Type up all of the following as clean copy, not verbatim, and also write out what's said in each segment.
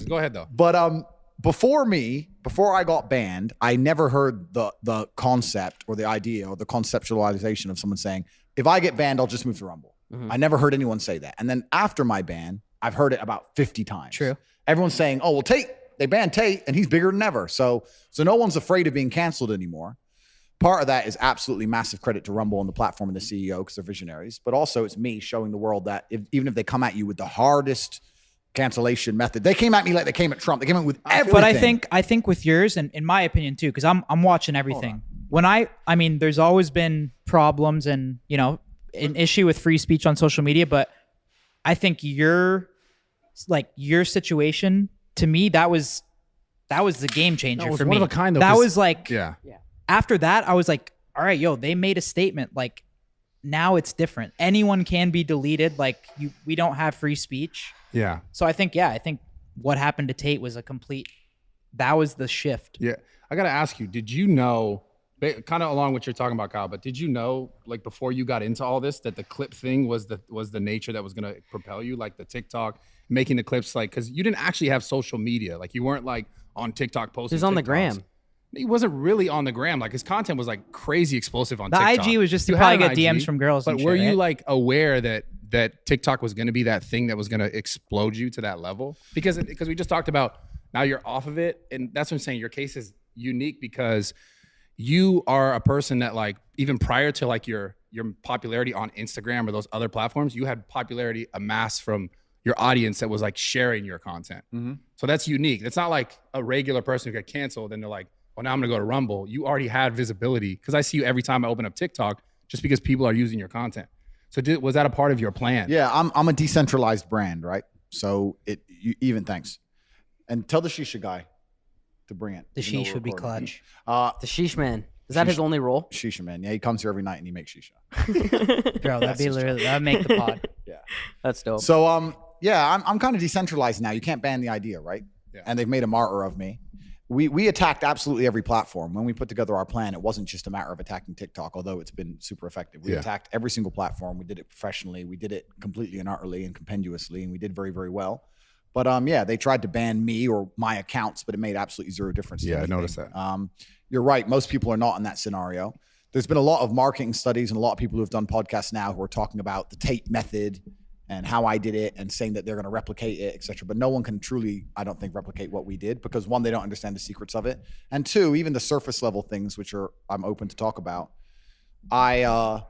Go ahead though. But before I got banned, I never heard the concept or the idea or the conceptualization of someone saying, if I get banned, I'll just move to Rumble. I never heard anyone say that. And then after my ban, I've heard it about 50 times. True. Everyone's saying, oh, well, Tate, they banned Tate and he's bigger than ever. So no one's afraid of being canceled anymore. Part of that is absolutely massive credit to Rumble and the platform and the CEO because they're visionaries. But also it's me showing the world that even if they come at you with the hardest cancellation method, they came at me like they came at Trump. They came at with everything. But I think with yours, and in my opinion too, because I'm watching everything. When I mean, there's always been problems and, you know, an issue with free speech on social media, but I think your situation, to me, that was the game changer for me. One of a kind, though, that was like, yeah. After that, I was like, all right, yo, they made a statement. Like, now it's different. Anyone can be deleted. Like, we don't have free speech. Yeah. So I think what happened to Tate was that was the shift. Yeah. I got to ask you, did you know, kind of along what you're talking about, Kyle, but did you know, like before you got into all this, that the clip thing was the nature that was going to propel you, like the TikTok, making the clips, like, because you didn't actually have social media. Like, you weren't like on TikTok posting. He was on the TikToks. gram. He wasn't really on the gram. Like, his content was like crazy explosive on The TikTok. IG was just to You probably had get an DMs IG, from girls. But and were shit, you right? like aware that TikTok was going to be that thing that was going to explode you to that level? Because we just talked about now you're off of it. And that's what I'm saying. Your case is unique because you are a person that, like, even prior to like your popularity on Instagram or those other platforms, you had popularity amassed from your audience that was like sharing your content. So that's unique. It's not like a regular person who got canceled and they're like, well, now I'm gonna go to Rumble. You already had visibility because I see you every time I open up TikTok just because people are using your content. So was that a part of your plan? Yeah, I'm a decentralized brand, right? So even thanks. And tell the Shisha guy to bring it. The sheesh would be clutch. The sheesh man. Is that his only role? Shisha man. Yeah, he comes here every night and he makes shisha. Bro, that'd make the pod. Yeah. That's dope. So yeah, I'm kind of decentralized now. You can't ban the idea, right? Yeah. And they've made a martyr of me. We attacked absolutely every platform. When we put together our plan, it wasn't just a matter of attacking TikTok, although it's been super effective. We attacked every single platform. We did it professionally. We did it completely and utterly and compendiously, and we did very, very well. But yeah, they tried to ban me or my accounts, but it made absolutely zero difference. Yeah, I noticed that. You're right. Most people are not in that scenario. There's been a lot of marketing studies and a lot of people who have done podcasts now who are talking about the Tate method and how I did it and saying that they're going to replicate it, et cetera. But no one can truly, I don't think, replicate what we did because one, they don't understand the secrets of it. And two, even the surface level things, which I'm open to talk about. I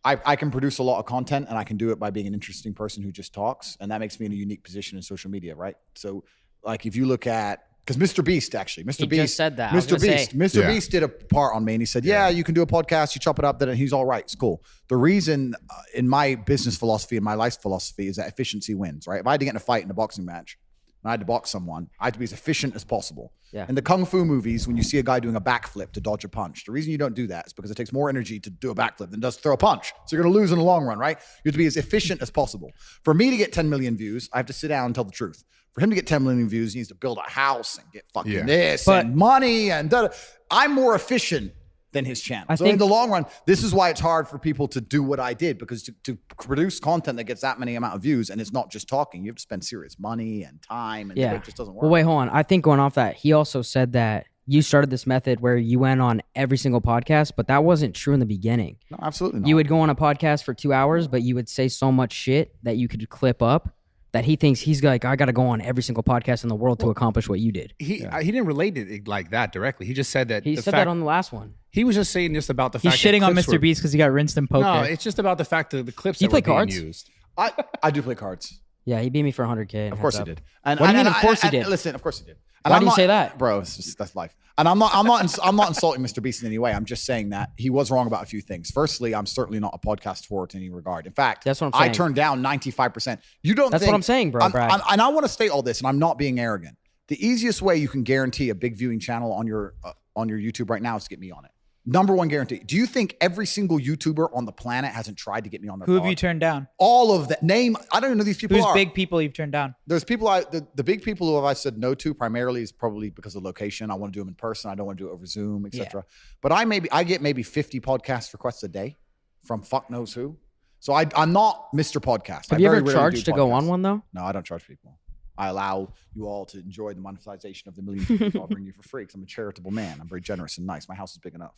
can produce a lot of content and I can do it by being an interesting person who just talks. And that makes me in a unique position in social media, right? So like if you look at, because Mr. Beast actually, Mr. Beast just said that. Mr. Beast did a part on me and he said, yeah, you can do a podcast, you chop it up, then he's all right, it's cool. The reason in my business philosophy and my life philosophy is that efficiency wins, right? If I had to get in a fight in a boxing match, and I had to box someone, I had to be as efficient as possible. Yeah. In the Kung Fu movies, when you see a guy doing a backflip to dodge a punch, the reason you don't do that is because it takes more energy to do a backflip than does throw a punch. So you're going to lose in the long run, right? You have to be as efficient as possible. For me to get 10 million views, I have to sit down and tell the truth. For him to get 10 million views, he needs to build a house and get fucking this and money and da-da. I'm more efficient than his channel. So in the long run, this is why it's hard for people to do what I did, because to produce content that gets that many amount of views and it's not just talking, you have to spend serious money and time and it just doesn't work. Well, wait, hold on. I think going off that, he also said that you started this method where you went on every single podcast, but that wasn't true in the beginning. No, absolutely not. You would go on a podcast for 2 hours, but you would say so much shit that you could clip up that he thinks he's like, I got to go on every single podcast in the world to accomplish what you did. He didn't relate it like that directly. He just said that. He said that on the last one. He was just saying just about the He's fact that shitting on clips Mr. Beast because he got rinsed in poker. No, it's just about the fact that the clips You that were play cards? being used. I do play cards. Yeah, he beat me for 100K. Of course he did. And What do you mean, of course he did? Listen, of course he did. Why do you say that? Bro, that's life. And I'm not insulting Mr. Beast in any way. I'm just saying that he was wrong about a few things. Firstly, I'm certainly not a podcast whore in any regard. In fact, that's what I'm saying. I turned down 95%. That's what I'm saying, bro, Brad. And I want to state all this, and I'm not being arrogant. The easiest way you can guarantee a big viewing channel on your YouTube right now is to get me on it. Number one guarantee. Do you think every single YouTuber on the planet hasn't tried to get me on their Who pod? have you turned down? All of that. Name. I don't even know these people Who's are. big people you've turned down? There's people the big people who I said no to primarily is probably because of location. I want to do them in person. I don't want to do it over Zoom, etc. But I get maybe 50 podcast requests a day from fuck knows who. So I'm not Mr. Podcast. Have you ever charged to go on one though? No, I don't charge people. I allow you all to enjoy the monetization of the millions of people I'll bring you for free because I'm a charitable man. I'm very generous and nice. My house is big enough.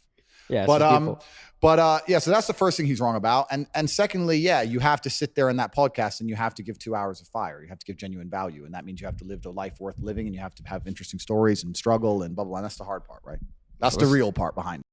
Yeah. Yeah, so that's the first thing he's wrong about. And secondly, yeah, you have to sit there in that podcast and you have to give 2 hours of fire. You have to give genuine value. And that means you have to live a life worth living and you have to have interesting stories and struggle and blah, blah, blah. And that's the hard part, right? That's the real part behind it.